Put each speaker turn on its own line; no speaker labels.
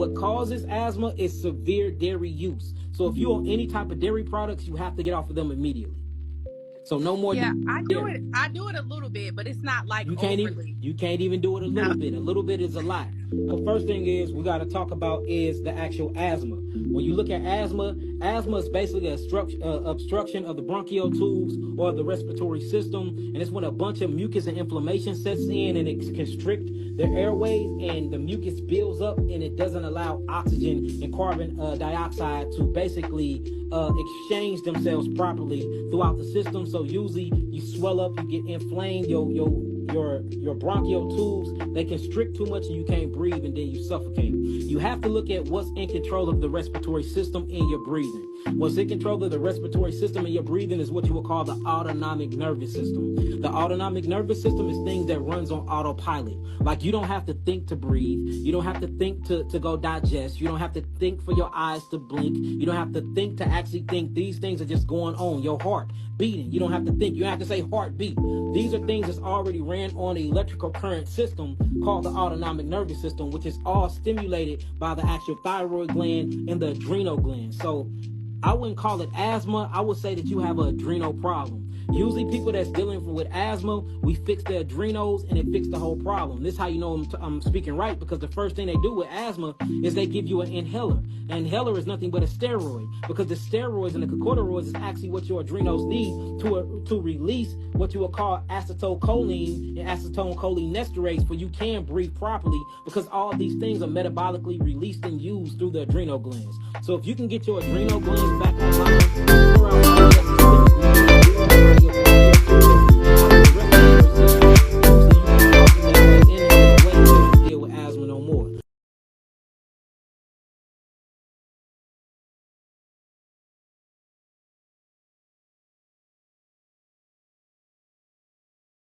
what causes asthma is severe dairy use. So if you're on any type of dairy products, you have to get off of them immediately. So no more
Yeah, I do
dairy.
it. I do it a little bit, but it's not like overly.
You can't even do it a little
No.
bit. A little bit is a lot. The first thing is we got to talk about is the actual asthma. When you look at asthma, asthma is basically a obstruction of the bronchial tubes or the respiratory system, and it's when a bunch of mucus and inflammation sets in and it constrict the airways, and the mucus builds up and it doesn't allow oxygen and carbon dioxide to basically exchange themselves properly throughout the system. So usually you swell up, you get inflamed, your bronchial tubes, they constrict too much and you can't breathe, and then you suffocate. You have to look at what's in control of the respiratory system in your breathing. What's in control of the respiratory system in your breathing is what you would call the autonomic nervous system. The autonomic nervous system is things that runs on autopilot. Like, you don't have to think to breathe. You don't have to think to go digest. You don't have to think for your eyes to blink. You don't have to think to actually think. These things are just going on. Your heart beating. You don't have to think. You don't have to say heartbeat. These are things that's already ran on the electrical current system called the autonomic nervous system, which is all stimulated by the actual thyroid gland and the adrenal gland. So I wouldn't call it asthma. I would say that you have an adrenal problem. Usually people that's dealing with asthma, we fix their adrenals and it fixes the whole problem. This is how you know I'm speaking right, because the first thing they do with asthma is they give you an inhaler. An inhaler is nothing but a steroid, because the steroids and the corticosteroids is actually what your adrenals need to release what you would call acetylcholine and acetylcholinesterase, for you can breathe properly, because all of these things are metabolically released and used through the adrenal glands. So if you can get your adrenal glands back online,